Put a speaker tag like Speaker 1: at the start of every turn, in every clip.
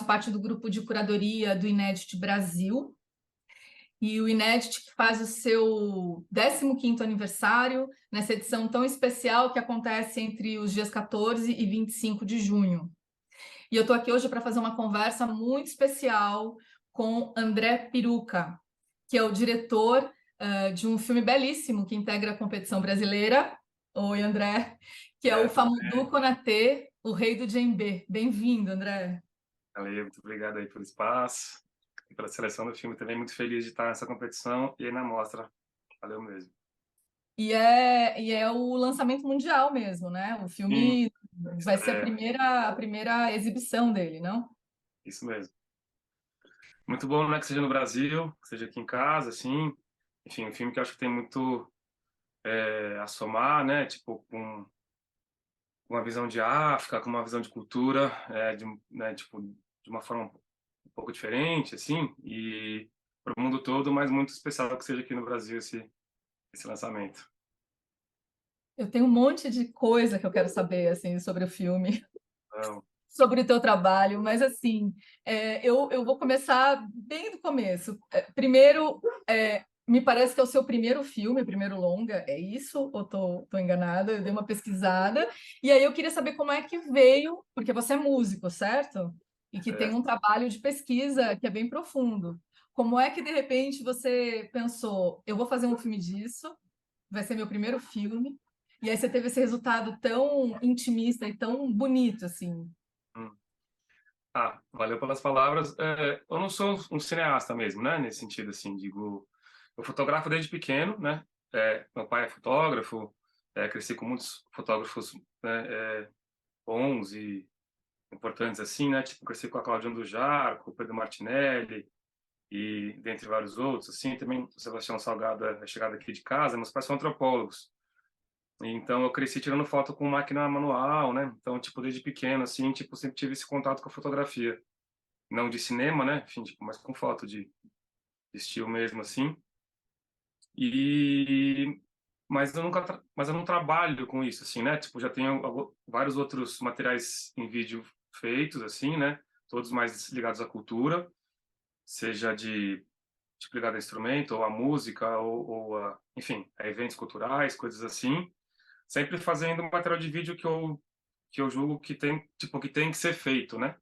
Speaker 1: parte do grupo de curadoria do Inédit Brasil, e o Inédit que faz o seu 15º aniversário, nessa edição tão especial que acontece entre os dias 14 e 25 de junho. E eu estou aqui hoje para fazer uma conversa muito especial com André Piruca, que é o diretor de um filme belíssimo que integra a competição brasileira. Oi, André, que é o Famudou Konatê, o Rei do Djembe. Bem-vindo, André.
Speaker 2: Valeu, muito obrigado aí pelo espaço e pela seleção do filme. Também muito feliz de estar nessa competição e aí na mostra. Valeu mesmo.
Speaker 1: E é o lançamento mundial mesmo, né? O
Speaker 2: Sim,
Speaker 1: filme vai ser
Speaker 2: é
Speaker 1: a primeira exibição dele, não?
Speaker 2: isso mesmo. Muito bom, né, que seja no Brasil, que seja aqui em casa, assim. Enfim, um filme que eu acho que tem muito a somar, né, tipo, com uma visão de África, com uma visão de cultura, né, tipo, de uma forma um pouco diferente, assim, e para o mundo todo, mas muito especial que seja aqui no Brasil esse lançamento.
Speaker 1: Eu tenho um monte de coisa que eu quero saber assim sobre o filme,
Speaker 2: Então,
Speaker 1: sobre o teu trabalho, mas assim, eu vou começar bem do começo. Primeiro, me parece que é o seu primeiro filme, primeiro longa, é isso? Ou tô enganada? Eu dei uma pesquisada, e aí eu queria saber como é que veio, porque você é músico, certo? E que tem um
Speaker 2: certo.
Speaker 1: trabalho de pesquisa que é bem profundo. Como é que, de repente, você pensou, eu vou fazer um filme disso, vai ser meu primeiro filme, e aí você teve esse resultado tão intimista e tão bonito, assim.
Speaker 2: Hum. Ah, valeu pelas palavras. Eu não sou um cineasta mesmo, né? Nesse sentido, assim, digo, eu fotografo desde pequeno, né? Meu pai é fotógrafo, cresci com muitos fotógrafos, né, bons e importantes, assim, né? Tipo, cresci com a Cláudia Andujar, com o Pedro Martinelli e dentre vários outros, assim. Também o Sebastião Salgado é chegado aqui de casa, meus pais são antropólogos. Então eu cresci tirando foto com máquina manual, né? Então, tipo, desde pequeno, assim, tipo, sempre tive esse contato com a fotografia. Não de cinema, né? Enfim, tipo, mas com foto de estilo mesmo, assim. E mas eu não trabalho com isso, assim, né? Tipo, já tenho vários outros materiais em vídeo feitos, assim, né? Todos mais ligados à cultura, seja de tipo ligado a instrumento ou a música ou a, enfim, a eventos culturais, coisas assim. Sempre fazendo um material de vídeo que eu julgo que tem, tipo, que tem que ser feito, né?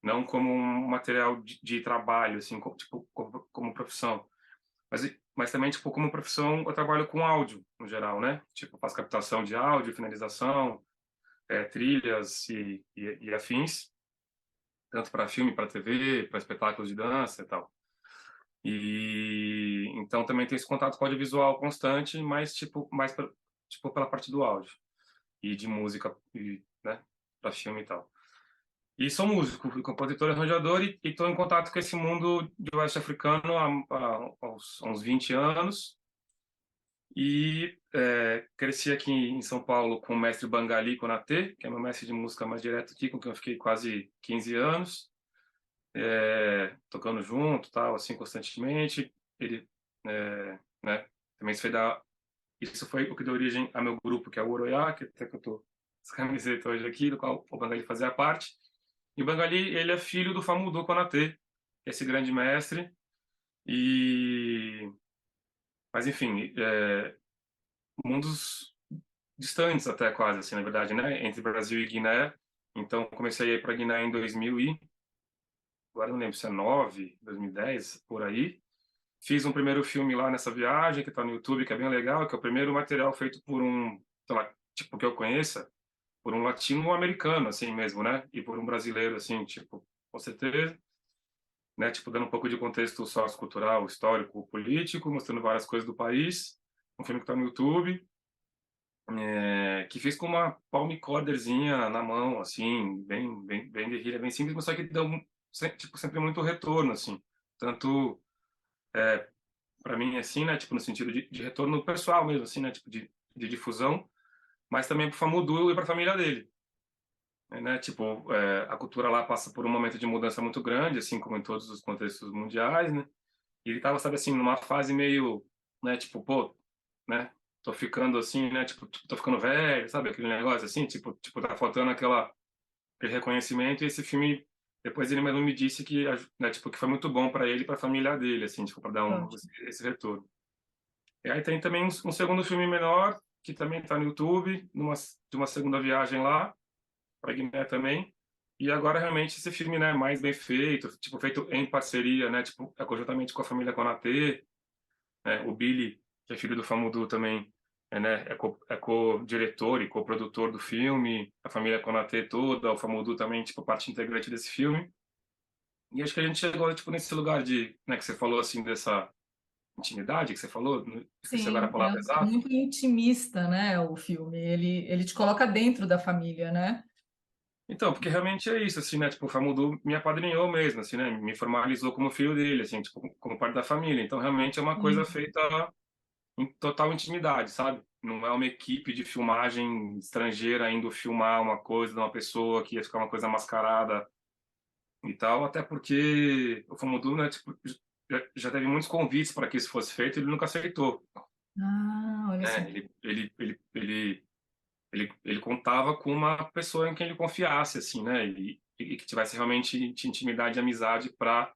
Speaker 2: Não como um material de trabalho, assim, tipo, como profissão. Mas também, tipo, como profissão, eu trabalho com áudio, no geral, né? Tipo, faço captação de áudio, finalização, trilhas e afins, tanto para filme, para TV, para espetáculos de dança e tal. E então também tem esse contato com o audiovisual constante, mas, tipo, tipo, pela parte do áudio e de música, e, né? Para filme e tal. E sou músico, fui compositor e arranjador e estou em contato com esse mundo de oeste africano há uns 20 anos. E cresci aqui em São Paulo com o mestre Bangali Konatê, que é meu mestre de música mais direto aqui, com quem eu fiquei quase 15 anos, tocando junto, tal, assim, constantemente. Ele, né, também isso foi o que deu origem ao meu grupo, que é o Oroiá, que até que eu tô essa camiseta hoje aqui, do qual o Bangali fazia parte. E o Bangali, ele é filho do Famudou Konatê, esse grande mestre. E mas enfim, mundos distantes até quase assim, na verdade, né, entre Brasil e Guiné. Então comecei a ir para Guiné em 2000 e agora não lembro se é 9, 2010, por aí. Fiz um primeiro filme lá nessa viagem que está no YouTube, que é bem legal, que é o primeiro material feito por um, sei lá, tipo que eu conheça, por um latino-americano assim mesmo, né? E por um brasileiro assim, tipo, com certeza, né, tipo dando um pouco de contexto sociocultural, histórico, político, mostrando várias coisas do país. Um filme que está no YouTube. Que fiz com uma palmicorderzinha na mão, assim, bem guerrilha, bem simples, mas só que deu tipo, sempre muito retorno, assim, tanto para mim, assim, né, tipo, no sentido de retorno pessoal mesmo, assim, né, tipo, de difusão, mas também para o Famudu e para a família dele, né, tipo, a cultura lá passa por um momento de mudança muito grande, assim como em todos os contextos mundiais, né, e ele tava, sabe, assim, numa fase meio, né, tipo, pô, né, tô ficando assim, né, tipo, tô ficando velho, sabe, aquele negócio assim, tipo, tá faltando aquele reconhecimento, e esse filme depois ele mesmo me disse que, né, tipo, que foi muito bom para ele e para a família dele, assim, tipo, para dar
Speaker 1: Ótimo.
Speaker 2: esse retorno. E aí tem também um segundo filme menor, que também está no YouTube, de uma segunda viagem lá, para Guiné também. E agora realmente esse filme, né, mais bem feito, tipo, feito em parceria, né, tipo, conjuntamente com a família Konaté, né, o Billy, que é filho do Famoudou também, né, é co-diretor e co-produtor do filme, a família Konaté toda, o Famoudou também, tipo, parte integrante desse filme. E acho que a gente chegou, tipo, nesse lugar de, né, que você falou, assim, dessa intimidade que você falou, esqueci agora a
Speaker 1: Sim,
Speaker 2: palavra
Speaker 1: é
Speaker 2: exata.
Speaker 1: muito intimista, né, o filme. Ele te coloca dentro da família, né?
Speaker 2: Então, porque realmente é isso, assim, né, tipo, o Famoudou me apadrinhou mesmo, assim, né, me formalizou como filho dele, assim, tipo, como parte da família. Então, realmente é uma coisa
Speaker 1: Sim.
Speaker 2: feita em total intimidade, sabe? Não é uma equipe de filmagem estrangeira indo filmar uma coisa de uma pessoa que ia ficar uma coisa mascarada e tal, até porque o Famoudou, né, tipo, já teve muitos convites para que isso fosse feito e ele nunca aceitou,
Speaker 1: Ah, olha só.
Speaker 2: né? Ele contava com uma pessoa em quem ele confiasse, assim, né? E que tivesse realmente intimidade e amizade para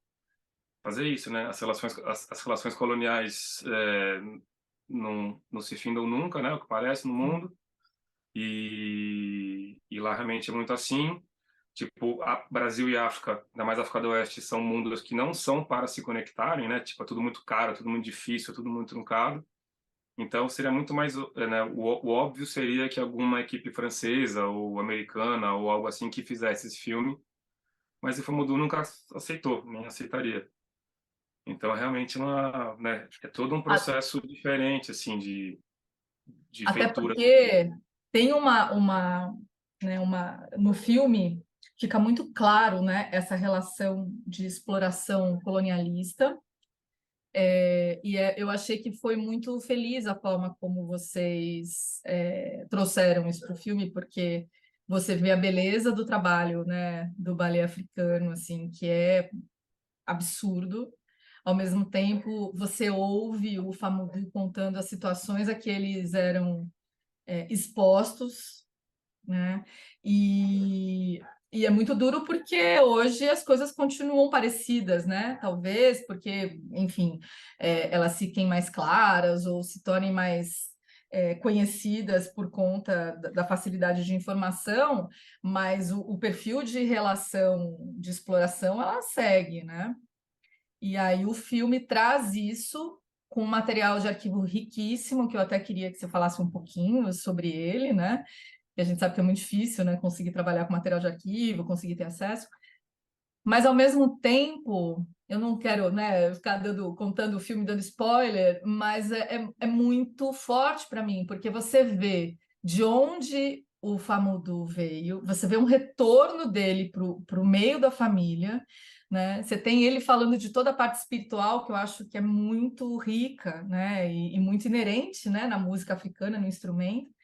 Speaker 2: fazer isso, né? As relações coloniais não se findam nunca, né? O que parece no
Speaker 1: Sim.
Speaker 2: mundo. E lá realmente é muito assim. Tipo, Brasil e África, ainda mais África do Oeste, são mundos que não são para se conectarem, né? Tipo, é tudo muito caro, é tudo muito difícil, é tudo muito truncado. Então seria muito mais, né, o óbvio seria que alguma equipe francesa ou americana ou algo assim que fizesse esse filme, mas o Famoudou nunca aceitou, nem aceitaria. Então é realmente né, é todo um
Speaker 1: A-
Speaker 2: processo diferente assim de
Speaker 1: Até
Speaker 2: feitura.
Speaker 1: porque tem né, no filme fica muito claro, né, essa relação de exploração colonialista. Eu achei que foi muito feliz a forma como vocês trouxeram isso para o filme, porque você vê a beleza do trabalho, né, do balé africano, assim, que é absurdo. Ao mesmo tempo, você ouve o Famoudou contando as situações a que eles eram expostos, né? E, e é muito duro porque hoje as coisas continuam parecidas, né? Talvez porque, enfim, elas fiquem mais claras ou se tornem mais conhecidas por conta da facilidade de informação, mas o perfil de relação de exploração ela segue, né? E aí o filme traz isso com um material de arquivo riquíssimo, que eu até queria que você falasse um pouquinho sobre ele, né? E a gente sabe que é muito difícil, né, conseguir trabalhar com material de arquivo, conseguir ter acesso. Mas ao mesmo tempo, eu não quero, né, ficar contando o filme, dando spoiler, mas é muito forte para mim, porque você vê de onde o Famudu veio, você vê um retorno dele para o meio da família, né? Você tem ele falando de toda a parte espiritual, que eu acho que é muito rica, né, e muito inerente, né, na música africana, no instrumento.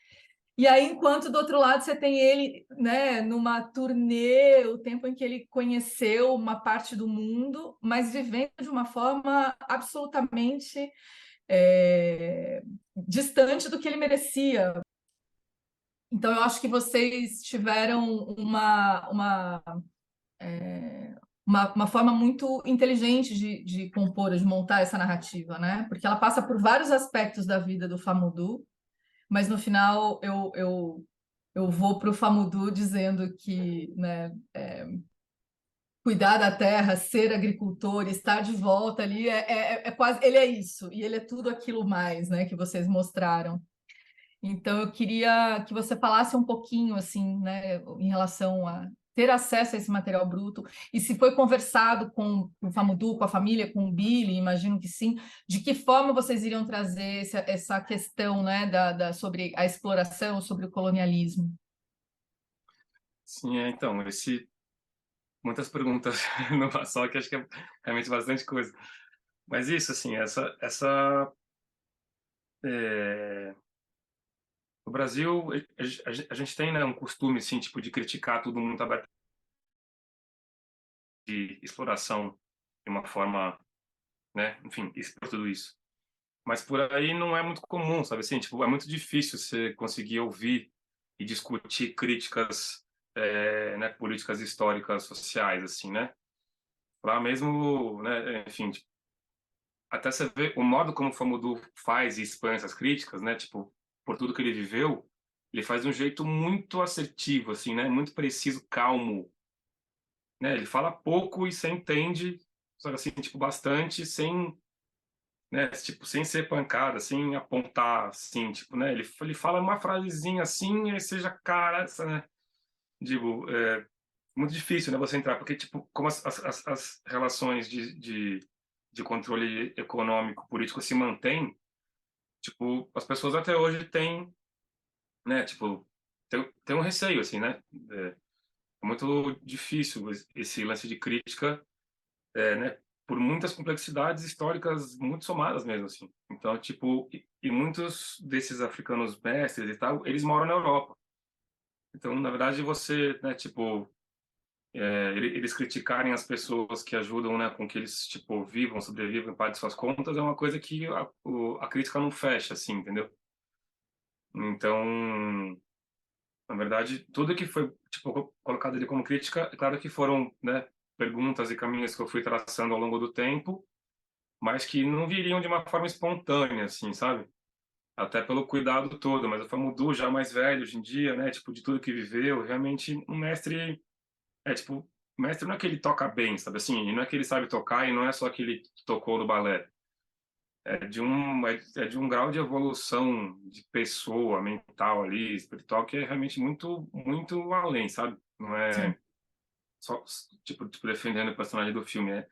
Speaker 1: E aí, enquanto do outro lado você tem ele, né, numa turnê, o tempo em que ele conheceu uma parte do mundo, mas vivendo de uma forma absolutamente distante do que ele merecia. Então, eu acho que vocês tiveram uma forma muito inteligente de compor, de montar essa narrativa, né? Porque ela passa por vários aspectos da vida do Famudu, mas no final eu vou para o Famudu dizendo que, né, cuidar da terra, ser agricultor, estar de volta ali é quase ele é isso e ele é tudo aquilo mais, né, que vocês mostraram. Então eu queria que você falasse um pouquinho assim, né, em relação a ter acesso a esse material bruto e se foi conversado com o Famudu, com a família, com o Billy, imagino que sim, de que forma vocês iriam trazer essa questão, né, sobre a exploração, sobre o colonialismo.
Speaker 2: Sim, então, muitas perguntas numa só, que acho que é realmente bastante coisa. Mas isso, assim, é, no Brasil, a gente tem, né, um costume, assim, tipo, de criticar tudo muito aberto, de exploração de uma forma, né, enfim, expor tudo isso. Mas por aí não é muito comum, sabe assim? Tipo, é muito difícil você conseguir ouvir e discutir críticas né, políticas históricas sociais, assim, né? Lá mesmo, né, enfim, tipo, até você vê o modo como o Famudu faz e expõe essas críticas, né, tipo, por tudo que ele viveu, ele faz de um jeito muito assertivo, assim, né, muito preciso, calmo, né? Ele fala pouco e você entende, só que assim, tipo, bastante, sem, né, tipo, sem ser pancada, sem apontar, assim, tipo, né? Ele fala uma frasezinha assim, e seja cara, né? Digo, muito difícil, né, você entrar, porque, tipo, como as relações de controle econômico, político se mantêm, tipo, as pessoas até hoje têm, né, tipo, tem um receio, assim, né? É muito difícil esse lance de crítica, né, por muitas complexidades históricas muito somadas mesmo, assim. Então, tipo, e muitos desses africanos mestres e tal, eles moram na Europa. Então, na verdade, você, né, tipo, eles criticarem as pessoas que ajudam, né, com que eles, tipo, vivam, sobrevivam, paguem suas contas, é uma coisa que a crítica não fecha, assim, entendeu? Então, na verdade, tudo que foi, tipo, colocado ali como crítica, é claro que foram, né, perguntas e caminhos que eu fui traçando ao longo do tempo, mas que não viriam de uma forma espontânea, assim, sabe? Até pelo cuidado todo, mas o Famudu já mais velho hoje em dia, né, tipo, de tudo que viveu, realmente um mestre, tipo, o mestre não é que ele toca bem, sabe assim, e não é que ele sabe tocar e não é só que ele tocou no balé, é de um grau de evolução de pessoa, mental ali, espiritual, que é realmente muito, muito além, sabe? Não
Speaker 1: Sim.
Speaker 2: é só, tipo defendendo o personagem do filme,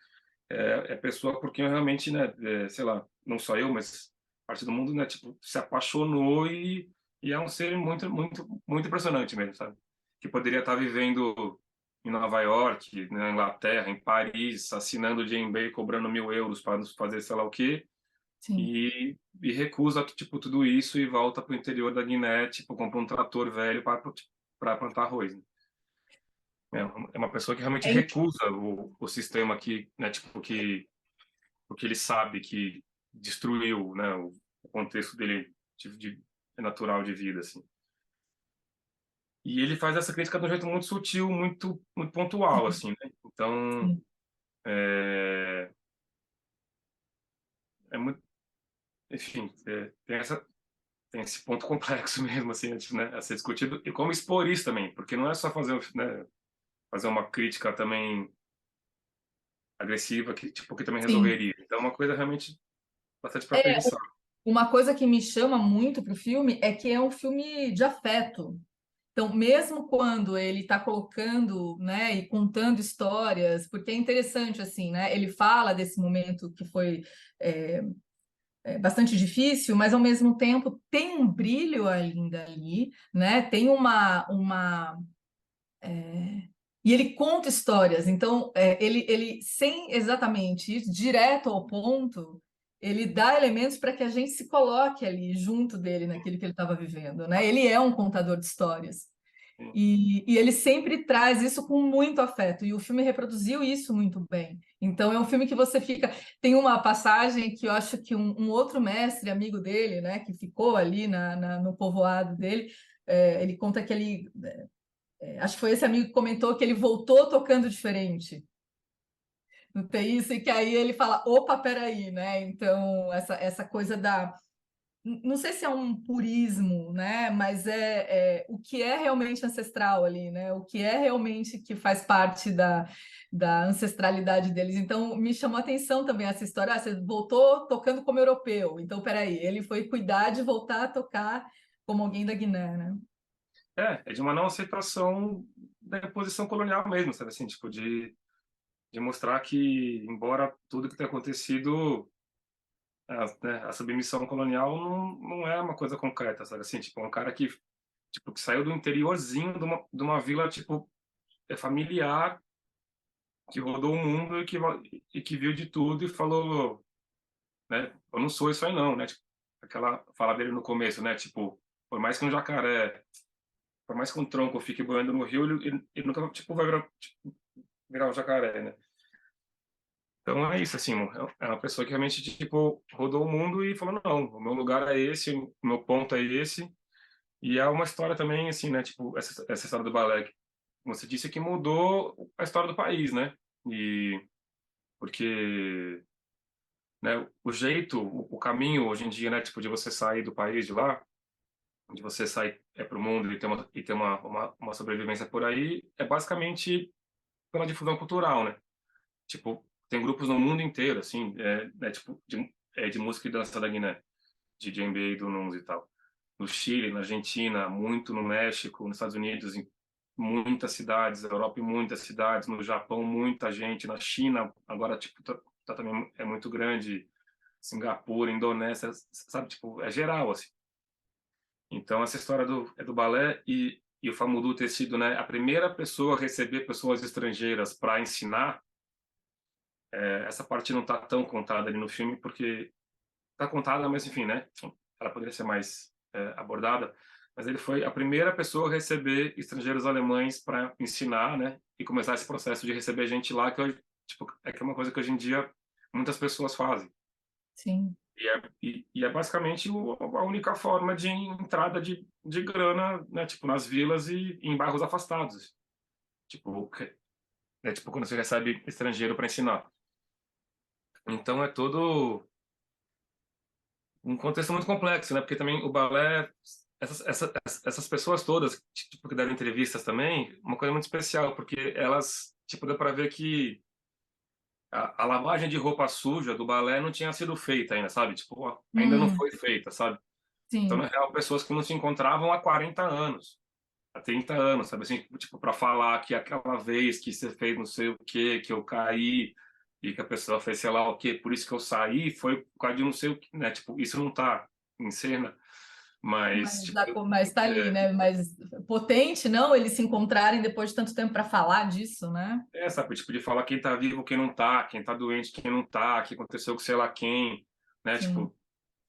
Speaker 2: é pessoa porque realmente, né, sei lá, não só eu, mas parte do mundo, né, tipo, se apaixonou e é um ser muito, muito, muito impressionante mesmo, sabe? Que poderia estar vivendo em Nova York, na Inglaterra, em Paris, assinando o Jane cobrando 1.000 euros para nos fazer sei lá o quê,
Speaker 1: Sim.
Speaker 2: e recusa, tipo, tudo isso e volta para o interior da Guiné, tipo, compra um trator velho para plantar arroz, né? É uma pessoa que realmente
Speaker 1: É,
Speaker 2: recusa o sistema que, né, tipo, que porque ele sabe que destruiu, né, o contexto dele natural de vida, assim. E ele faz essa crítica de um jeito muito sutil, muito, muito pontual,
Speaker 1: sim,
Speaker 2: assim, né? Então,
Speaker 1: sim.
Speaker 2: é, muito, enfim, tem esse ponto complexo mesmo, assim, né, a ser discutido, e como expor isso também, porque não é só fazer, né, fazer uma crítica também agressiva, que, tipo, que também
Speaker 1: Sim.
Speaker 2: resolveria. Então, é uma coisa realmente bastante para
Speaker 1: É,
Speaker 2: pensar.
Speaker 1: uma coisa que me chama muito para o filme é que é um filme de afeto. Então, mesmo quando ele está colocando, né, e contando histórias, porque é interessante assim, né? Ele fala desse momento que foi é, bastante difícil, mas ao mesmo tempo tem um brilho ainda ali, né? Tem e ele conta histórias, então ele, sem exatamente ir direto ao ponto, ele dá elementos para que a gente se coloque ali junto dele naquilo que ele estava vivendo, né? Ele é um contador de histórias. E ele sempre traz isso com muito afeto, e o filme reproduziu isso muito bem. Então, é um filme que você fica. Tem uma passagem que eu acho que um outro mestre, amigo dele, né, que ficou ali no povoado dele, ele conta que ele. Acho que foi esse amigo que comentou que ele voltou tocando diferente. Não tem isso, e que aí ele fala: opa, peraí, né? Então, essa coisa da não sei se é um purismo, né? Mas é o que é realmente ancestral ali, né? O que é realmente que faz parte da ancestralidade deles. Então, me chamou a atenção também essa história. Ah, você voltou tocando como europeu. Então, peraí, ele foi cuidar de voltar a tocar como alguém da Guiné, né?
Speaker 2: É de uma não aceitação da imposição colonial mesmo, sabe assim, tipo, de mostrar que, embora tudo que tem acontecido, né, a submissão colonial não é uma coisa concreta, sabe assim, tipo, um cara que, tipo, que saiu do interiorzinho de uma vila, tipo, familiar, que rodou o mundo e que viu de tudo e falou, né, eu não sou isso aí não, né, tipo, aquela fala dele no começo, né, tipo, por mais que um jacaré, por mais que um tronco fique boiando no rio, ele nunca, tipo, vai virar um jacaré, né? Então é isso, assim, é uma pessoa que realmente, tipo, rodou o mundo e falou, não, o meu lugar é esse, o meu ponto é esse. E é uma história também, assim, né, tipo, essa história do balé. como você disse, que mudou a história do país, né? E porque, né, o jeito, o caminho hoje em dia, né, tipo, de você sair do país de lá, de você sair para o mundo e ter uma sobrevivência por aí, é basicamente pela difusão cultural, né? Tipo, tem grupos no mundo inteiro, assim, né, tipo, de música e dança da Guiné, de djembe, do Nuns e tal. No Chile, na Argentina, muito no México, nos Estados Unidos, em muitas cidades, na Europa em muitas cidades, no Japão muita gente, na China agora tipo tá também é muito grande, Singapura, Indonésia, sabe, tipo, é geral assim. Então essa história do balé e o Famudu ter sido, né, a primeira pessoa a receber pessoas estrangeiras para ensinar, essa parte não tá tão contada ali no filme porque tá contada, mas enfim, né? Ela poderia ser mais abordada. Mas ele foi a primeira pessoa a receber estrangeiros alemães para ensinar, né? E começar esse processo de receber gente lá que hoje, tipo, que é uma coisa que hoje em dia muitas pessoas fazem.
Speaker 1: Sim.
Speaker 2: E é basicamente a única forma de entrada de grana, né? Tipo, nas vilas e em bairros afastados. Tipo, tipo quando você recebe estrangeiro para ensinar. Então é todo um contexto muito complexo, né? Porque também o balé, essas pessoas todas, tipo, que deram entrevistas também, uma coisa muito especial, porque elas, tipo, dá para ver que a lavagem de roupa suja do balé não tinha sido feita ainda, sabe? Tipo, ó, ainda não
Speaker 1: Hum,
Speaker 2: foi feita, sabe? Então, na
Speaker 1: sim.
Speaker 2: real, pessoas que não se encontravam há 40 anos, há 30 anos, sabe? Assim, tipo, para falar que aquela vez que você fez não sei o quê, que eu caí e que a pessoa fez sei lá o quê, por isso que eu saí, foi por causa de não sei o quê, né? Tipo, isso não tá em cena, mas, tipo,
Speaker 1: Mas tá ali, né? Mas potente, não? Eles se encontrarem depois de tanto tempo para falar disso, né?
Speaker 2: sabe? Tipo, de falar quem tá vivo, quem não tá, quem tá doente, quem não tá, o que aconteceu com sei lá quem, né?
Speaker 1: Sim.
Speaker 2: Tipo,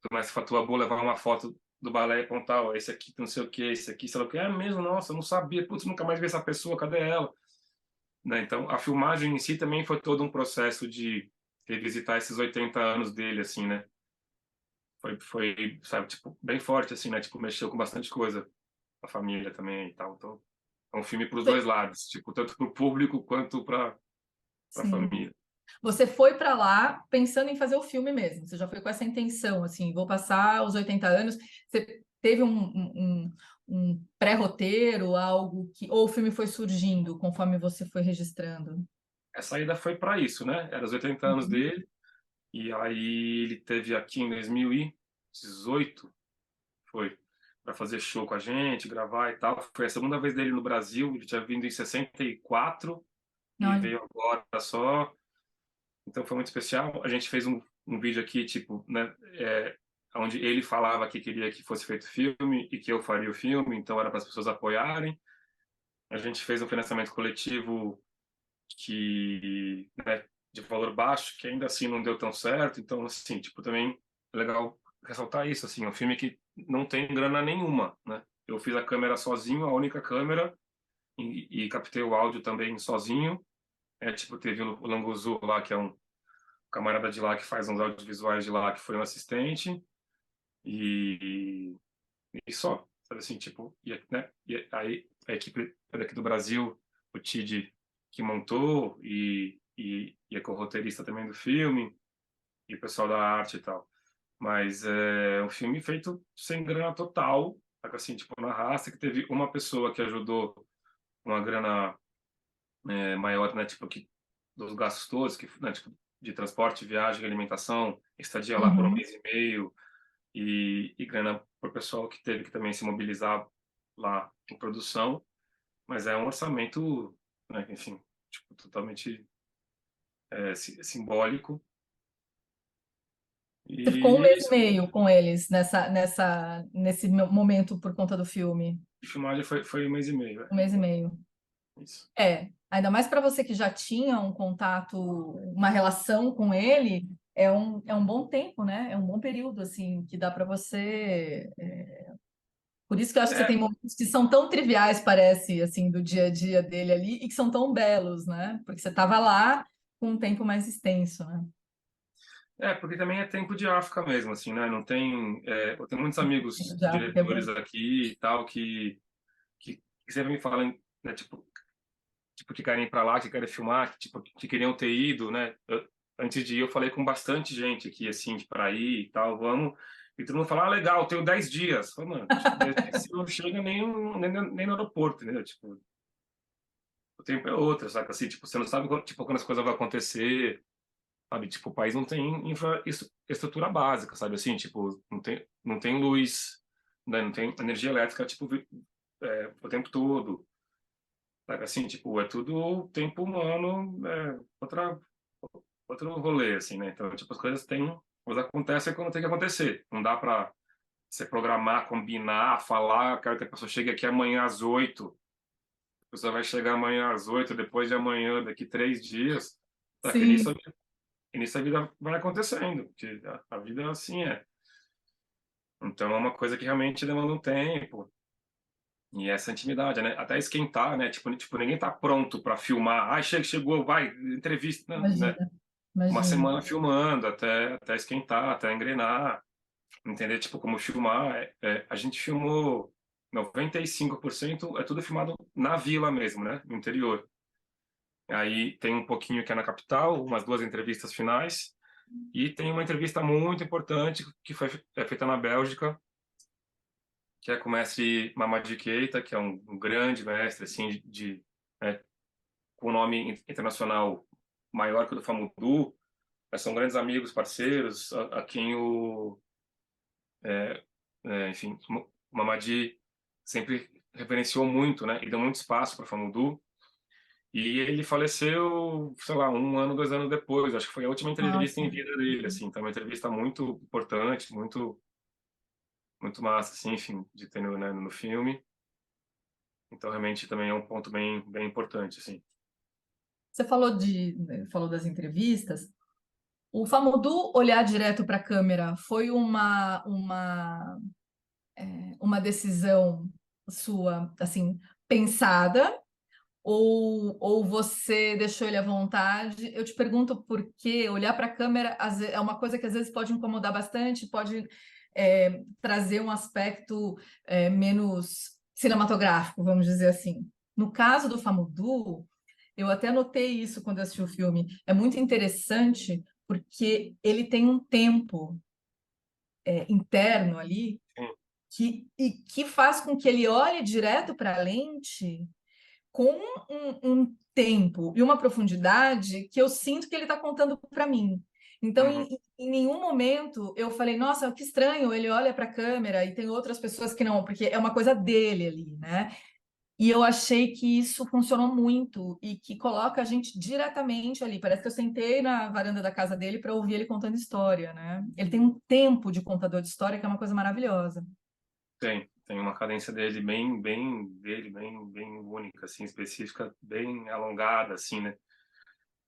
Speaker 2: começa a tua boa levar uma foto do balé e apontar, ó, esse aqui não sei o quê, esse aqui, sei lá o quê. É mesmo, nossa, eu não sabia, putz, nunca mais vi essa pessoa, cadê ela? Né? Então, a filmagem em si também foi todo um processo de revisitar esses 80 anos dele, assim, né? Sabe, tipo, bem forte, assim, né? Tipo, mexeu com bastante coisa, a família também e tal. Então, é um filme para os dois lados, tipo, tanto para o público quanto para a
Speaker 1: Sim.
Speaker 2: família.
Speaker 1: Você foi para lá pensando em fazer o filme mesmo. Você já foi com essa intenção, assim, vou passar os 80 anos. Você teve um pré-roteiro, algo que. Ou o filme foi surgindo conforme você foi registrando?
Speaker 2: A saída foi para isso, né? Era os 80 anos
Speaker 1: Uhum.
Speaker 2: dele, e aí ele teve aqui em 2018, foi, para fazer show com a gente, gravar e tal. Foi a segunda vez dele no Brasil, ele tinha vindo em 64 e
Speaker 1: Olha.
Speaker 2: veio agora só. Então foi muito especial. A gente fez um vídeo aqui, tipo, né, onde ele falava que queria que fosse feito filme e que eu faria o filme, então era para as pessoas apoiarem. A gente fez um financiamento coletivo que, né, de valor baixo, que ainda assim não deu tão certo. Então, assim, tipo, também é legal ressaltar isso, assim, é um filme que não tem grana nenhuma, né? Eu fiz a câmera sozinho, a única câmera, e captei o áudio também sozinho. Tipo, teve o Languzu lá, que é um camarada de lá que faz uns audiovisuais de lá, que foi um assistente, e, e só, sabe assim, tipo, né, e aí a equipe daqui do Brasil, o Tid que montou, e é co-roteirista também do filme, e o pessoal da arte e tal. Mas é um filme feito sem grana total, assim, tipo, na raça, que teve uma pessoa que ajudou uma grana maior, né, tipo, que dos gastos todos, que, né, tipo, de transporte, viagem, alimentação, estadia lá por um
Speaker 1: Uhum.
Speaker 2: mês e meio e grana para o pessoal que teve que também se mobilizar lá em produção, mas é um orçamento, né, enfim, tipo, totalmente simbólico
Speaker 1: Você ficou um
Speaker 2: e é
Speaker 1: mês e
Speaker 2: isso.
Speaker 1: meio com eles nesse momento por conta do filme.
Speaker 2: A filmagem foi um mês e meio,
Speaker 1: Um mês e meio.
Speaker 2: isso.
Speaker 1: Ainda mais para você que já tinha um contato, uma relação com ele, é um bom tempo, né? É um bom período, assim, que dá para você. Por isso que eu acho que você
Speaker 2: É,
Speaker 1: tem momentos que são tão triviais, parece, assim, do dia a dia dele ali, e que são tão belos, né? Porque você estava lá com um tempo mais extenso, né?
Speaker 2: porque também é tempo de África mesmo, assim, né? Não tem, eu tenho muitos amigos
Speaker 1: Já, porque é bom.
Speaker 2: diretores aqui e tal que sempre me falam, né, tipo, tipo, que querem ir para lá, que querem filmar, que, tipo, que queriam ter ido, né? Antes de ir, eu falei com bastante gente aqui, assim, para ir e tal, vamos. E todo mundo fala, ah, legal, tenho 10 dias. Eu falei, mano, tipo, 10 dias você não chega nem no aeroporto, entendeu? Tipo, o tempo é outro, saca? Assim, tipo, você não sabe tipo, quando as coisas vão acontecer, sabe? Tipo, o país não tem infraestrutura básica, sabe? Assim, tipo, não tem luz, né? Não tem energia elétrica, tipo, o tempo todo. Sabe? Assim, tipo, é tudo tempo humano, outro rolê, assim, né? Então, tipo, coisas acontecem quando tem que acontecer. Não dá pra você programar, combinar, falar, quero que a pessoa chegue aqui amanhã às 8. A pessoa vai chegar amanhã às 8, depois de amanhã, daqui 3 dias. Tá, que
Speaker 1: Sim,
Speaker 2: nisso a vida vai acontecendo, porque a vida assim é. Então é uma coisa que realmente demanda um tempo. E essa intimidade, né? Até esquentar, né? Tipo ninguém tá pronto para filmar. Ah, chegou, vai, entrevista, né?
Speaker 1: imagina,
Speaker 2: Uma
Speaker 1: imagina.
Speaker 2: semana filmando até esquentar, até engrenar, entender tipo como filmar. A gente filmou 95% é tudo filmado na vila mesmo, né, no interior. Aí tem um pouquinho que é na capital, umas 2 entrevistas finais, e tem uma entrevista muito importante que é feita na Bélgica, que é com o mestre Mamadi Keita, que é um grande mestre assim né, com nome internacional maior que o do Famudu. São grandes amigos, parceiros, a quem enfim, o Mamadi sempre reverenciou muito, né? E deu muito espaço para Famudu. E ele faleceu, sei lá, 1 ano, 2 anos depois. Acho que foi a última entrevista
Speaker 1: Nossa.
Speaker 2: em vida dele, assim. Então, uma entrevista muito importante, muito, muito massa, assim, enfim, de ter no filme. Então, realmente, também é um ponto bem, bem importante, assim.
Speaker 1: Você falou das entrevistas. O Famodu olhar direto para a câmera foi uma decisão sua, assim, pensada, ou você deixou ele à vontade? Eu te pergunto porque olhar para a câmera é uma coisa que às vezes pode incomodar bastante, pode trazer um aspecto menos cinematográfico, vamos dizer assim. No caso do Famodu, eu até notei isso quando eu assisti o filme. É muito interessante porque ele tem um tempo interno ali
Speaker 2: Sim,
Speaker 1: que faz com que ele olhe direto para a lente com um tempo e uma profundidade que eu sinto que ele está contando para mim. Então,
Speaker 2: uhum,
Speaker 1: em nenhum momento eu falei, nossa, que estranho, ele olha para a câmera e tem outras pessoas que não, porque é uma coisa dele ali, né? E eu achei que isso funcionou muito e que coloca a gente diretamente ali. Parece que eu sentei na varanda da casa dele para ouvir ele contando história, né? Ele tem um tempo de contador de história que é uma coisa maravilhosa.
Speaker 2: tem uma cadência bem única, assim, específica, bem alongada, assim, né?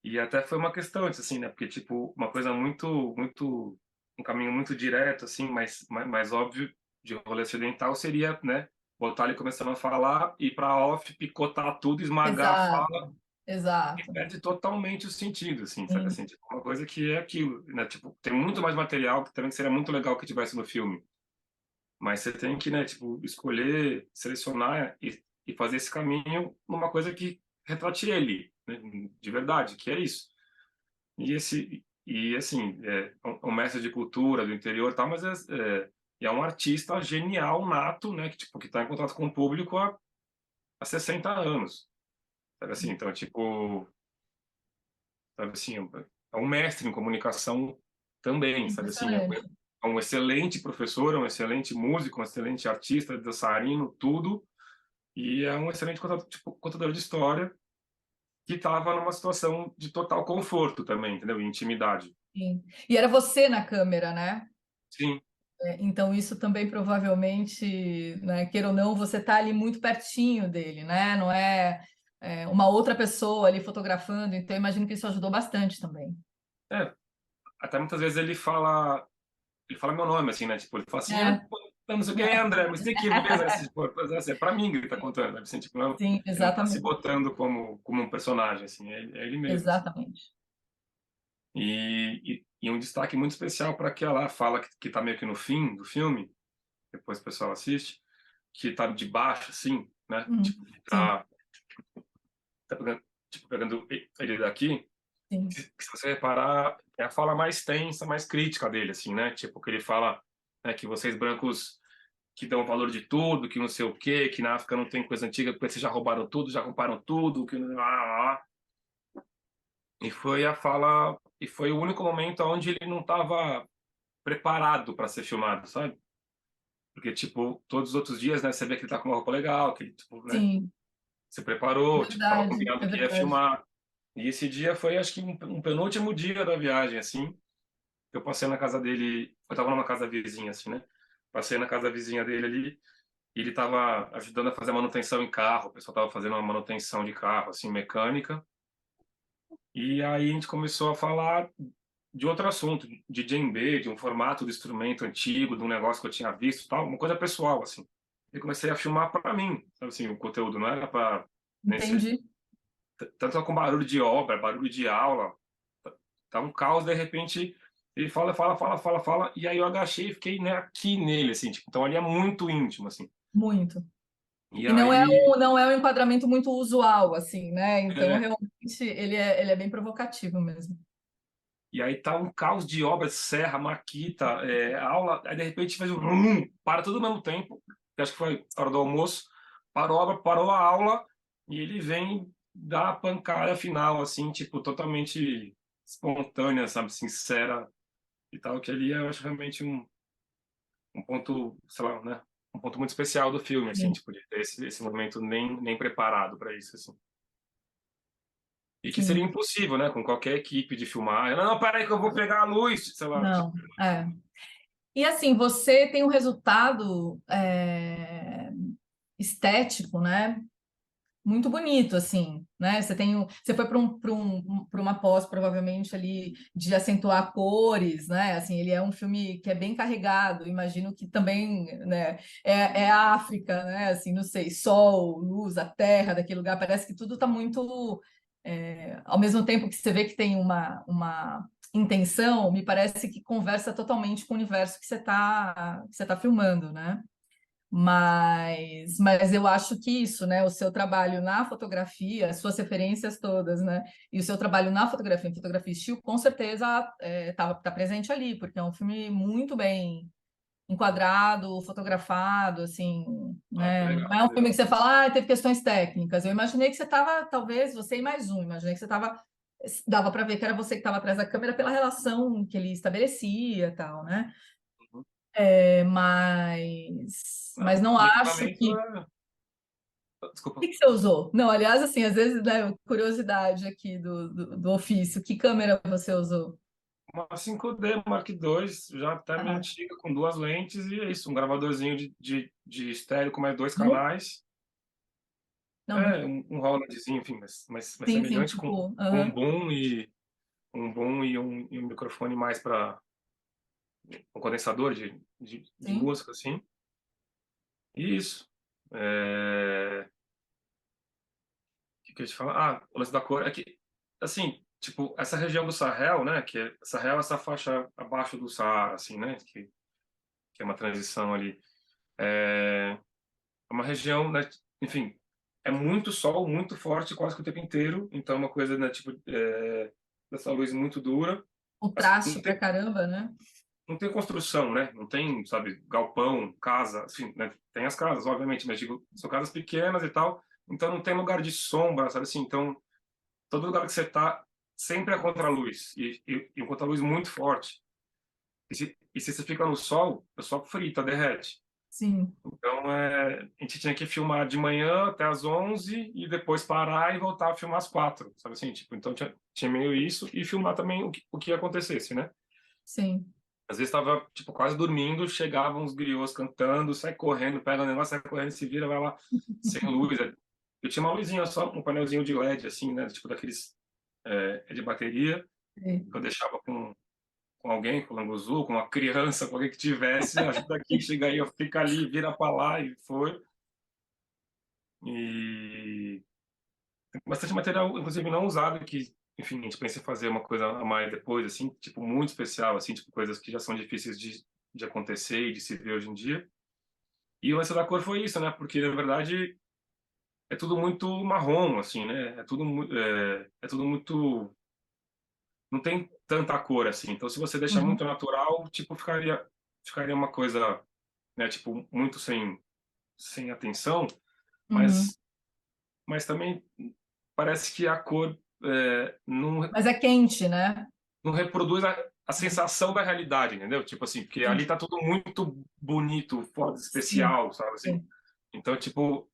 Speaker 2: E até foi uma questão, assim, né? Porque, tipo, uma coisa um caminho muito direto, assim, mais óbvio de rolê ocidental seria, né? Botar ele começando a falar, ir para off, picotar tudo, esmagar a fala,
Speaker 1: Exato,
Speaker 2: e
Speaker 1: exato.
Speaker 2: perde totalmente o sentido, assim, sabe?
Speaker 1: Sim,
Speaker 2: Assim, tipo, uma coisa que é aquilo, né? Tipo, tem muito mais material que também seria muito legal que tivesse no filme. Mas você tem que, né, tipo, escolher, selecionar e fazer esse caminho numa coisa que retrate ele, né? De verdade, que é isso. E assim, um mestre de cultura do interior e tal, mas é um artista genial, nato, né, que tipo que está em contato com o público há 60 anos, sabe assim? Então, tipo, sabe assim, é um mestre em comunicação também, sabe assim?
Speaker 1: impressionante.
Speaker 2: É um excelente professor, é um excelente músico, um excelente artista, dançarino, tudo, e é um excelente contador de história que estava numa situação de total conforto também, entendeu? E intimidade.
Speaker 1: Sim. E era você na câmera, né?
Speaker 2: Sim.
Speaker 1: Então, isso também provavelmente, né, queira ou não, você está ali muito pertinho dele, né? Não uma outra pessoa ali fotografando, então eu imagino que isso ajudou bastante também.
Speaker 2: É, até muitas vezes ele fala meu nome, assim, né? Tipo, ele fala assim,
Speaker 1: É,
Speaker 2: pô, não sei quem é André, mas tem que ir mesmo, assim, tipo, assim, é pra mim que ele tá contando, né? Assim, tipo, não,
Speaker 1: sim,
Speaker 2: ele não tá se
Speaker 1: exatamente,
Speaker 2: botando como um personagem, assim, é ele mesmo, assim.
Speaker 1: exatamente.
Speaker 2: E um destaque muito especial para aquela fala que tá meio que no fim do filme, depois o pessoal assiste, que tá de baixo, assim, né?
Speaker 1: Uhum,
Speaker 2: Tipo, que
Speaker 1: sim,
Speaker 2: tá tipo, pegando ele daqui,
Speaker 1: sim,
Speaker 2: se você reparar, é a fala mais tensa, mais crítica dele, assim, né? Tipo, que ele fala, né, que vocês brancos que dão valor de tudo, que não sei o quê, que na África não tem coisa antiga, porque vocês já roubaram tudo, já compraram tudo, que e foi a fala, e foi o único momento onde ele não estava preparado para ser filmado, sabe? Porque, tipo, todos os outros dias, né, você vê que ele tá com uma roupa legal, que ele, tipo, né,
Speaker 1: sim,
Speaker 2: se preparou, tipo, tava
Speaker 1: verdade,
Speaker 2: combinado
Speaker 1: é
Speaker 2: que ia
Speaker 1: verdade.
Speaker 2: filmar. E esse dia foi, acho que, um penúltimo dia da viagem, assim. Eu passei na casa dele, eu tava numa casa vizinha, assim, né? Passei na casa vizinha dele ali, e ele tava ajudando a fazer a manutenção em carro, o pessoal tava fazendo uma manutenção de carro, assim, mecânica. E aí a gente começou a falar de outro assunto, de djembe, de um formato de instrumento antigo, de um negócio que eu tinha visto, tal, uma coisa pessoal, assim. E comecei a filmar para mim, sabe assim, o conteúdo não era para nem ser
Speaker 1: Entendi.
Speaker 2: tanto com barulho de obra, barulho de aula, tá um caos, de repente ele fala, fala, fala, fala, fala, e aí eu agachei e fiquei, né, aqui nele, assim, tipo, então ali é muito íntimo, assim.
Speaker 1: Muito.
Speaker 2: E
Speaker 1: E não é
Speaker 2: aí,
Speaker 1: não é um enquadramento muito usual, assim, né? Então,
Speaker 2: é,
Speaker 1: realmente, ele é bem provocativo mesmo.
Speaker 2: e aí tá um caos de obras, serra, maquita, aula, aí de repente faz para tudo ao mesmo tempo, que acho que foi a hora do almoço, parou a obra, parou a aula, e ele vem dar a pancada final, assim, tipo, totalmente espontânea, sabe, sincera e tal, que ali eu acho realmente um ponto, sei lá, né, um ponto muito especial do filme, assim,
Speaker 1: Sim,
Speaker 2: tipo, de ter esse momento nem preparado para isso, assim. E que seria
Speaker 1: sim.
Speaker 2: impossível, né, com qualquer equipe de filmar. Não, peraí que eu vou pegar a luz, sei lá.
Speaker 1: Não, é. E assim, você tem um resultado estético, né? Muito bonito, assim, né? Você foi para uma pós, provavelmente, ali, de acentuar cores, né? Assim, ele é um filme que é bem carregado, imagino que também, né? É a África, né? Assim, não sei, sol, luz, a terra daquele lugar, parece que tudo está muito. Ao mesmo tempo que você vê que tem uma intenção, me parece que conversa totalmente com o universo que você tá filmando, né? Mas eu acho que isso, né? O seu trabalho na fotografia, as suas referências todas, né? E o seu trabalho na fotografia, em fotografia estilo, com certeza tá presente ali, porque é um filme muito bem enquadrado, fotografado, assim,
Speaker 2: Ah, que
Speaker 1: né? Não
Speaker 2: legal,
Speaker 1: é um
Speaker 2: que
Speaker 1: filme que
Speaker 2: legal.
Speaker 1: você fala, ah, teve questões técnicas. Eu imaginei que você estava, talvez, você e mais um, imaginei que você estava, dava para ver que era você que estava atrás da câmera pela relação que ele estabelecia, e tal, né?
Speaker 2: Uhum.
Speaker 1: Mas
Speaker 2: Não,
Speaker 1: não
Speaker 2: o
Speaker 1: acho
Speaker 2: equipamento
Speaker 1: que.
Speaker 2: é.
Speaker 1: O
Speaker 2: Desculpa,
Speaker 1: que que você usou? Não, aliás, assim, às vezes, né, curiosidade aqui do ofício, que câmera você usou?
Speaker 2: uma 5D Mark II, já até meio
Speaker 1: Ah,
Speaker 2: antiga, com duas lentes, e é isso, um gravadorzinho de estéreo com mais dois
Speaker 1: Zoom?
Speaker 2: canais.
Speaker 1: Não, muito.
Speaker 2: É, um Rolandzinho, enfim, mas
Speaker 1: Sim, sim,
Speaker 2: semelhante,
Speaker 1: tipo,
Speaker 2: com um
Speaker 1: aham,
Speaker 2: boom e um microfone mais para um condensador de
Speaker 1: sim,
Speaker 2: música, assim. E isso. É, que eu ia te falar? Ah, o lance da cor é que, assim, tipo, essa região do Sahel, né, que é Sahel, essa faixa abaixo do Saara, assim, né, que é uma transição ali, é uma região, né, enfim, é muito sol, muito forte, quase que o tempo inteiro, então é uma coisa, né, tipo, dessa luz muito dura,
Speaker 1: o
Speaker 2: assim,
Speaker 1: traste pra caramba, né?
Speaker 2: não tem construção, né, não tem, sabe, galpão, casa, assim, né, tem as casas, obviamente, mas, digo, são casas pequenas e tal, então não tem lugar de sombra, sabe, assim, então todo lugar que você está sempre é contra-luz e um contra-luz muito forte. E se você fica no sol, o pessoal frita, derrete.
Speaker 1: Sim,
Speaker 2: Então, a gente tinha que filmar de manhã até às 11 e depois parar e voltar a filmar às 4, sabe assim? Tipo, então tinha meio isso e filmar também o que acontecesse, né?
Speaker 1: sim.
Speaker 2: Às vezes estava tipo quase dormindo, chegavam os griots cantando, sai correndo, pega o negócio, sai correndo, se vira, vai lá sem luz. Eu tinha uma luzinha só, um painelzinho de LED assim, né? Tipo daqueles de bateria,
Speaker 1: Sim.
Speaker 2: que eu deixava com alguém, com o Languzu, com uma criança, com alguém que tivesse, ajuda aqui, chega aí, eu fico ali, vira para lá e foi. E tem bastante material, inclusive não usado, que, enfim, a gente pensa em fazer uma coisa a mais depois, assim, tipo, muito especial, assim, tipo, coisas que já são difíceis de acontecer e de se ver hoje em dia. E o lance da cor foi isso, né? Porque, na verdade, é tudo muito marrom, assim, né? É tudo muito, não tem tanta cor assim. Então, se você deixar
Speaker 1: Uhum,
Speaker 2: muito natural, tipo, ficaria uma coisa, né? Tipo, muito sem atenção,
Speaker 1: uhum.
Speaker 2: mas também parece que a cor não,
Speaker 1: Mas é quente, né?
Speaker 2: não reproduz a sensação da realidade, entendeu? Tipo assim, porque ali
Speaker 1: Sim,
Speaker 2: tá tudo muito bonito, foda,
Speaker 1: sim,
Speaker 2: especial, sabe assim?
Speaker 1: sim,
Speaker 2: Então, tipo,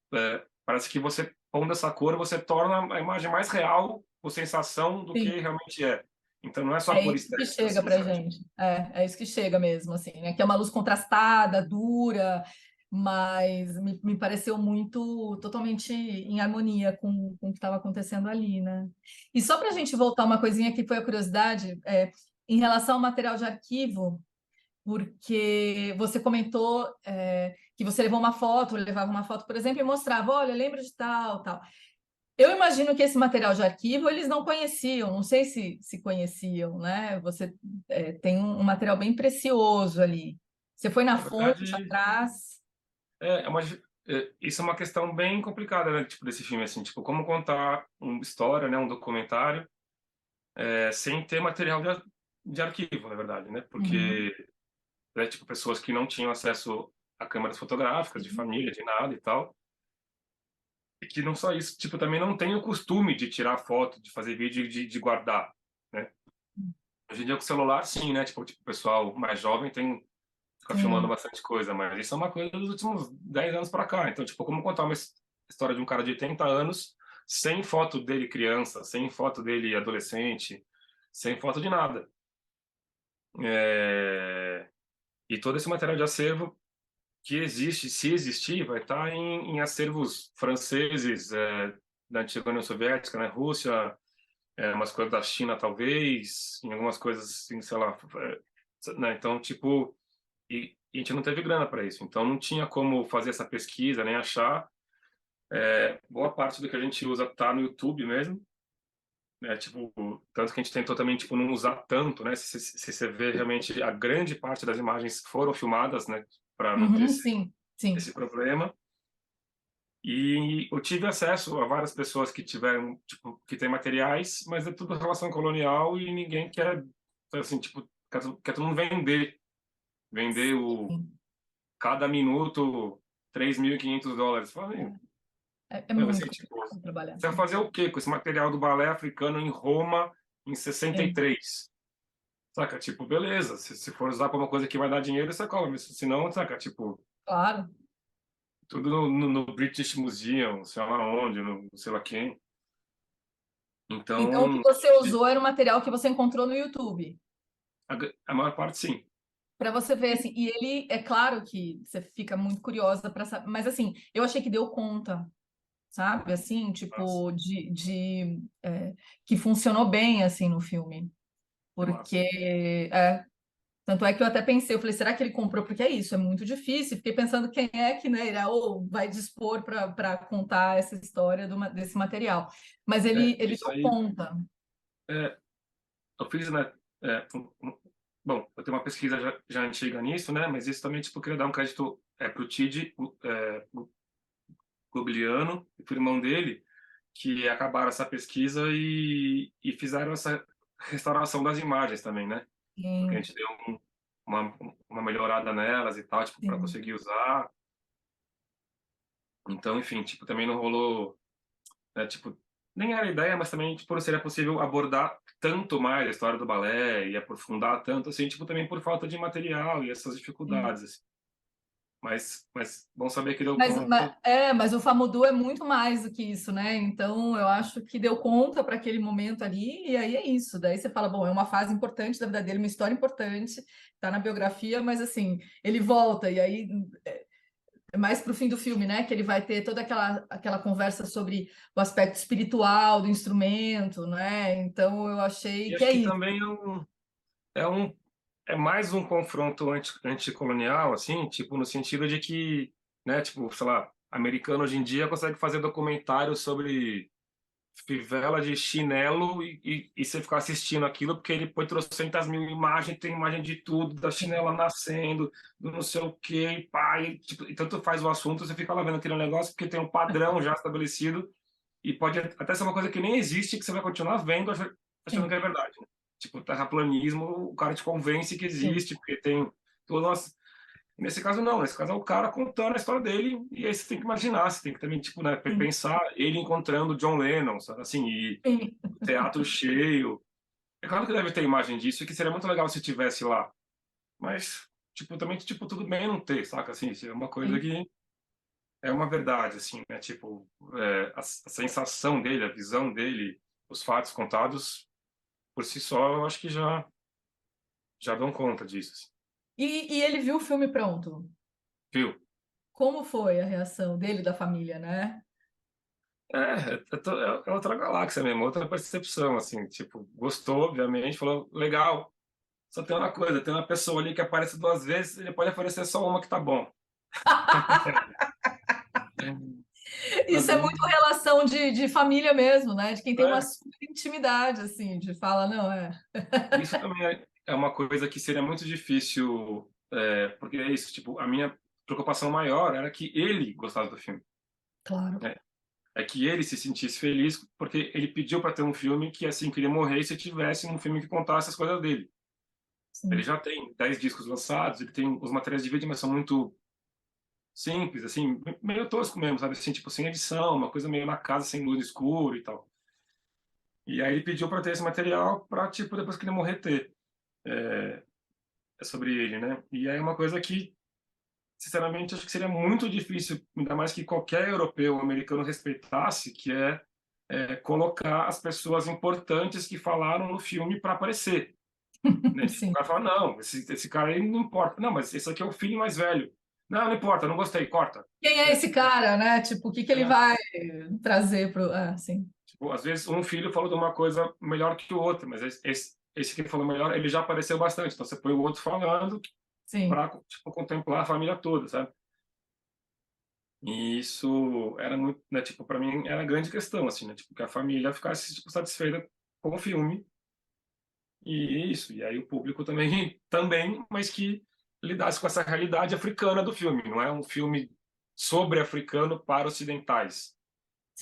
Speaker 2: parece que você pondo essa cor, você torna a imagem mais real, com sensação do que
Speaker 1: sim.
Speaker 2: realmente é. Então, não é só
Speaker 1: É
Speaker 2: cor
Speaker 1: isso que
Speaker 2: estética,
Speaker 1: chega
Speaker 2: assim,
Speaker 1: pra
Speaker 2: sabe? Tipo,
Speaker 1: gente. É isso que chega mesmo, assim, né? Que é uma luz contrastada, dura, mas me pareceu muito, totalmente em harmonia com o que estava acontecendo ali, né? E só para a gente voltar uma coisinha que foi a curiosidade, em relação ao material de arquivo, porque você comentou, que você levou uma foto, levava uma foto, por exemplo, e mostrava, olha, lembra de tal, tal. Eu imagino que esse material de arquivo eles não conheciam, não sei se conheciam, né? Você tem um material bem precioso ali. Você foi na
Speaker 2: na
Speaker 1: fonte
Speaker 2: verdade,
Speaker 1: atrás.
Speaker 2: é, é uma, isso é uma questão bem complicada, né? Tipo, desse filme, assim, tipo, como contar uma história, né? Um documentário, sem ter material de arquivo, na verdade, né?
Speaker 1: Uhum,
Speaker 2: Porque, né, tipo, pessoas que não tinham acesso a câmeras fotográficas de
Speaker 1: sim,
Speaker 2: família, de nada e tal. E que não só isso, tipo, também não tem o costume de tirar foto, de fazer vídeo e de guardar, né? Hoje em dia com o celular, sim, né? Tipo, o pessoal mais jovem fica filmando
Speaker 1: sim,
Speaker 2: bastante coisa, mas isso é uma coisa dos últimos 10 anos para cá. Então, tipo, como contar uma história de um cara de 80 anos sem foto dele criança, sem foto dele adolescente, sem foto de nada. E todo esse material de acervo que existe, se existir, vai estar em acervos franceses, da antiga União Soviética, né? Rússia, umas coisas da China, talvez, em algumas coisas assim, sei lá. Né? Então, tipo, e a gente não teve grana para isso, então não tinha como fazer essa pesquisa, nem achar. Boa parte do que a gente usa tá no YouTube mesmo, né? Tipo, tanto que a gente tentou também, tipo, não usar tanto, né? Se você vê realmente a grande parte das imagens foram filmadas, né? Para não ter
Speaker 1: uhum, sim, sim,
Speaker 2: esse problema. E eu tive acesso a várias pessoas que tiveram, tipo, que têm materiais, mas é tudo relação colonial e ninguém quer, assim, tipo, quer todo mundo vender
Speaker 1: sim.
Speaker 2: cada minuto $3.500. Falei,
Speaker 1: É
Speaker 2: sabe
Speaker 1: muito
Speaker 2: assim, tipo,
Speaker 1: complicado trabalhar.
Speaker 2: você vai fazer o quê com esse material do balé africano em Roma em
Speaker 1: Sim,
Speaker 2: 63? Saca? Tipo, beleza, se for usar para uma coisa que vai dar dinheiro, você cobra, mas se não, saca? Tipo,
Speaker 1: claro.
Speaker 2: tudo no British Museum, sei lá onde, no sei lá quem.
Speaker 1: Então, o que
Speaker 2: Então,
Speaker 1: você usou era o material que você encontrou no YouTube.
Speaker 2: a maior parte sim.
Speaker 1: Para você ver, assim, e ele, é claro que você fica muito curiosa para saber, mas assim, eu achei que deu conta, sabe? Assim,
Speaker 2: Massa,
Speaker 1: tipo, que funcionou bem, assim, no filme.
Speaker 2: que massa.
Speaker 1: Porque, tanto é que eu até pensei, eu falei, será que ele comprou? Porque é isso, é muito difícil. Fiquei pensando quem é que, né, irá, ou vai dispor para contar essa história desse material. Mas ele
Speaker 2: Isso
Speaker 1: deu
Speaker 2: aí,
Speaker 1: conta.
Speaker 2: é, eu fiz, né, bom, eu tenho uma pesquisa já antiga nisso, né, mas isso também, tipo, eu queria dar um crédito para o Tid Guglielmo e pro irmão dele, que acabaram essa pesquisa e fizeram essa restauração das imagens também, né, porque a
Speaker 1: Sim,
Speaker 2: gente deu uma, uma melhorada nelas e tal, tipo, para
Speaker 1: sim.
Speaker 2: conseguir usar. Então, enfim, tipo, também não rolou, né, tipo, nem era a ideia, mas também, tipo, não seria possível abordar tanto mais a história do balé e aprofundar tanto, assim, tipo, também por falta de material e essas
Speaker 1: Sim.
Speaker 2: dificuldades, assim. Mas bom saber que deu
Speaker 1: Mas,
Speaker 2: conta.
Speaker 1: mas o Famudu é muito mais do que isso, né? Então, eu acho que deu conta para aquele momento ali, e aí é isso. Daí você fala, bom, é uma fase importante da vida dele, uma história importante, tá na biografia, mas assim, ele volta, e aí é mais para o fim do filme, né? Que ele vai ter toda aquela conversa sobre o aspecto espiritual do instrumento, né? Então, eu achei
Speaker 2: E
Speaker 1: que
Speaker 2: acho
Speaker 1: é
Speaker 2: que
Speaker 1: isso.
Speaker 2: também é um, é mais um confronto anticolonial, assim, tipo, no sentido de que, né, tipo, sei lá, americano hoje em dia consegue fazer documentário sobre fivela de chinelo e você ficar assistindo aquilo, porque ele põe trocentas mil imagens, tem imagem de tudo, da chinela nascendo, do não sei o quê, e pá, e, tipo, e tanto faz o assunto, você fica lá vendo aquele negócio, porque tem um padrão já estabelecido, e pode até ser uma coisa que nem existe, que você vai continuar vendo, achando
Speaker 1: Sim,
Speaker 2: que é verdade, né? Tipo, terraplanismo, o cara te convence que
Speaker 1: sim,
Speaker 2: existe, porque tem todas. Nesse caso, não. Nesse caso, é o cara contando a história dele, e aí você tem que imaginar, você tem que também, tipo, né,
Speaker 1: sim,
Speaker 2: pensar ele encontrando John Lennon, sabe? Assim, e
Speaker 1: sim.
Speaker 2: o teatro cheio. É claro que deve ter imagem disso, e que seria muito legal se tivesse lá. Mas, tipo, também, tipo, tudo bem não ter, saca? Assim, é uma coisa
Speaker 1: Sim.
Speaker 2: que é uma verdade, assim, né? Tipo, a sensação dele, a visão dele, os fatos contados, por si só, eu acho que já dão conta disso, assim.
Speaker 1: E ele viu o filme pronto.
Speaker 2: Viu?
Speaker 1: Como foi a reação dele e da família, né?
Speaker 2: É outra galáxia mesmo, outra percepção, assim, tipo, gostou, obviamente, falou, legal, só tem uma coisa, tem uma pessoa ali que aparece duas vezes, ele pode aparecer só uma que tá bom.
Speaker 1: Isso é muito
Speaker 2: Sabe?
Speaker 1: relação de família mesmo, né? De quem tem uma
Speaker 2: É,
Speaker 1: super intimidade, assim, de fala, não, é.
Speaker 2: isso também é uma coisa que seria muito difícil, porque é isso, tipo, a minha preocupação maior era que ele gostasse do filme,
Speaker 1: Claro.
Speaker 2: né? É que ele se sentisse feliz, porque ele pediu para ter um filme que, assim, que ele morresse e tivesse um filme que contasse as coisas dele. Ele
Speaker 1: Sim,
Speaker 2: já tem 10 discos lançados, ele tem os materiais de vídeo, mas são muito simples, assim, meio tosco mesmo, sabe? Assim, tipo, sem edição, uma coisa meio na casa, sem luz no escuro e tal. E aí ele pediu para ter esse material para, tipo, depois que ele morrer, ter. É sobre ele, né? E aí é uma coisa que, sinceramente, acho que seria muito difícil, ainda mais que qualquer europeu ou americano respeitasse, que colocar as pessoas importantes que falaram no filme para aparecer. Né? Tipo, o
Speaker 1: sim.
Speaker 2: cara fala, não, esse cara aí não importa. Não, mas esse aqui é o filho mais velho. Não, não importa, não gostei, corta.
Speaker 1: Quem é
Speaker 2: Né?
Speaker 1: esse cara, né? Tipo, o que que ele
Speaker 2: É,
Speaker 1: vai trazer pro. Ah, sim,
Speaker 2: tipo, às vezes um filho falou de uma coisa melhor que o outro, mas esse que falou melhor, ele já apareceu bastante. Então você põe o outro falando
Speaker 1: sim.
Speaker 2: para, tipo, contemplar a família toda, sabe? E isso era muito, né, tipo, para mim era a grande questão, assim, né? Tipo, que a família ficasse, tipo, satisfeita com o filme e isso. E aí o público também, também, mas que lidasse com essa realidade africana do filme. Não é um filme sobre africano para ocidentais.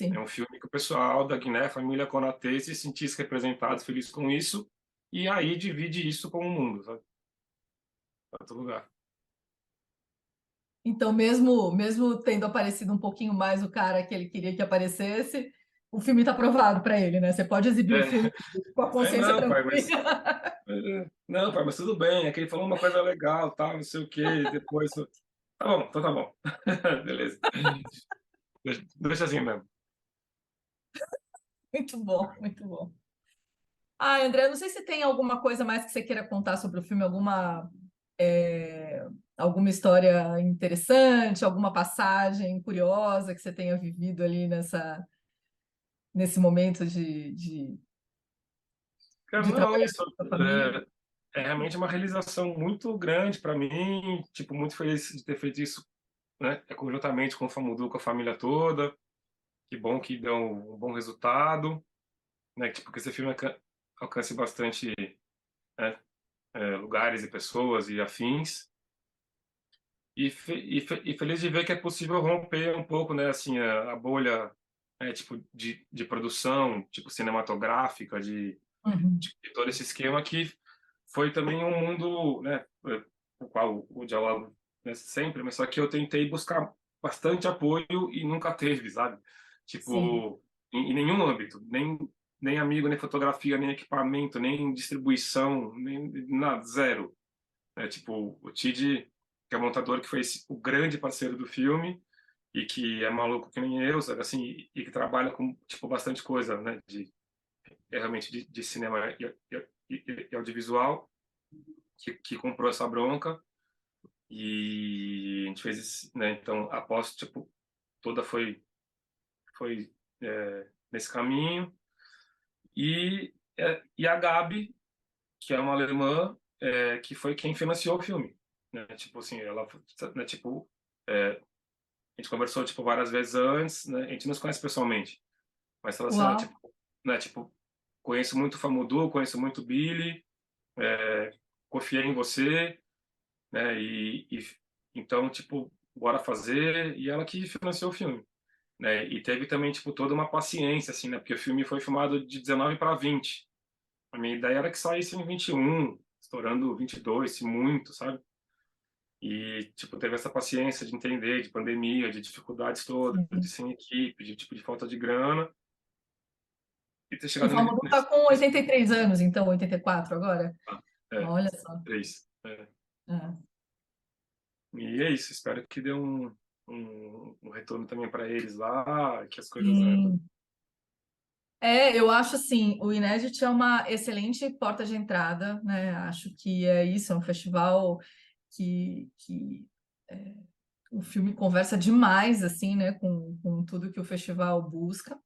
Speaker 2: É
Speaker 1: Sim.
Speaker 2: um filme que o pessoal da Guiné, a família Konaté, se sentisse representado, feliz com isso, e aí divide isso com o mundo, sabe? Para todo lugar.
Speaker 1: Então, mesmo tendo aparecido um pouquinho mais o cara que ele queria que aparecesse, o filme está aprovado para ele, né? Você pode exibir o filme
Speaker 2: É,
Speaker 1: com a consciência
Speaker 2: não, pai,
Speaker 1: tranquila.
Speaker 2: não, pai, mas tudo bem, é que ele falou uma coisa legal, tal, não sei o quê, depois. Tá bom, então tá bom. Beleza. Deixa assim mesmo.
Speaker 1: Muito bom, muito bom. Ah, André, eu não sei se tem alguma coisa mais que você queira contar sobre o filme, é, alguma história interessante, alguma passagem curiosa que você tenha vivido ali nesse momento
Speaker 2: Cara,
Speaker 1: de
Speaker 2: não,
Speaker 1: trabalhar
Speaker 2: isso
Speaker 1: com a família.
Speaker 2: é realmente uma realização muito grande para mim, tipo, muito feliz de ter feito isso, né, conjuntamente com o Famudu, com a família toda. Que bom que deu um bom resultado, né? Tipo, que esse filme alcance bastante, né, lugares e pessoas e afins. E feliz de ver que é possível romper um pouco, né, assim, a bolha, tipo, de produção, tipo, cinematográfica,
Speaker 1: Uhum.
Speaker 2: de todo esse esquema que foi também um mundo, né, o qual o diálogo, né, sempre, mas só que eu tentei buscar bastante apoio e nunca teve, sabe?
Speaker 1: Sim,
Speaker 2: Tipo, em nenhum âmbito, nem amigo, nem fotografia, nem equipamento, nem distribuição, nem nada, zero. Tipo, o Tid, que é o montador, que foi o grande parceiro do filme e que é maluco que nem eu, sabe? Assim, e que trabalha com, tipo, bastante coisa, né? Realmente de cinema e audiovisual, que comprou essa bronca e a gente fez né? Então, a pós, tipo, toda foi nesse caminho. E a Gabi, que é uma alemã, que foi quem financiou o filme, né? Tipo assim, ela, né, tipo, a gente conversou tipo várias vezes antes, né? A gente não se conhece pessoalmente, Mas fala assim,
Speaker 1: Uau!
Speaker 2: tipo, né, tipo, conheço muito o Famudu, conheço muito o Billy, confiei em você, né, então, tipo, bora fazer, e ela que financiou o filme, né, e teve também, tipo, toda uma paciência, assim, né, porque o filme foi filmado de 19 para 20. A minha ideia era que saísse em 21, estourando 22, se muito, sabe? E, tipo, teve essa paciência de entender, de pandemia, de dificuldades todas, de
Speaker 1: Sim.
Speaker 2: sem equipe, de, tipo, de falta de grana, e ter
Speaker 1: O
Speaker 2: chegado
Speaker 1: Famoso está com
Speaker 2: nesse
Speaker 1: 83 anos, então, 84 agora.
Speaker 2: ah, é,
Speaker 1: Olha só.
Speaker 2: 3.
Speaker 1: É.
Speaker 2: E é isso, espero que dê um retorno também para eles lá, que as coisas.
Speaker 1: Sim. Eu acho assim, o Inédit é uma excelente porta de entrada, né? Acho que é isso, é um festival que o filme conversa demais, assim, né, com tudo que o festival busca.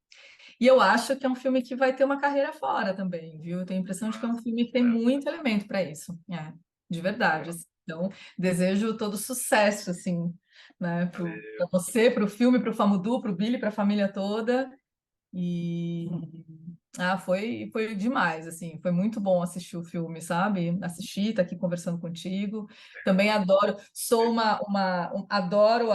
Speaker 1: E eu acho que é um filme que vai ter uma carreira fora também, viu? Eu tenho a impressão de que é um filme que tem
Speaker 2: É,
Speaker 1: muito elemento para isso, de verdade,
Speaker 2: legal.
Speaker 1: assim. Então, desejo todo sucesso, assim, né, para
Speaker 2: Valeu.
Speaker 1: você, para o filme, para o Famudu, para o Billy, para a família toda. E foi demais, assim, foi muito bom assistir o filme, sabe? Assistir, tá aqui conversando contigo. Também adoro, adoro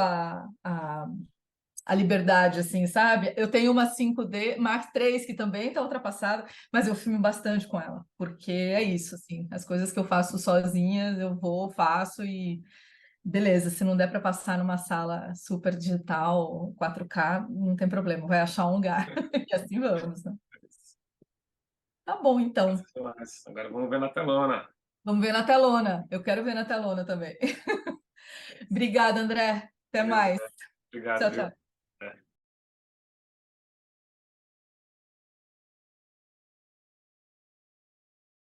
Speaker 1: a liberdade, assim, sabe? Eu tenho uma 5D Mark III que também está ultrapassada, mas eu filmo bastante com ela, porque é isso, assim, as coisas que eu faço sozinha, eu vou, faço e beleza, se não der para passar numa sala super digital, 4K, não tem problema, vai achar um lugar e assim vamos, né? Tá bom, então.
Speaker 2: Agora vamos ver na telona.
Speaker 1: Vamos ver na telona. Eu quero ver na telona também. Obrigada, André. Até
Speaker 2: Valeu,
Speaker 1: mais.
Speaker 2: Zé. Obrigado,
Speaker 1: Tchau,
Speaker 2: viu?
Speaker 1: tchau.
Speaker 2: É.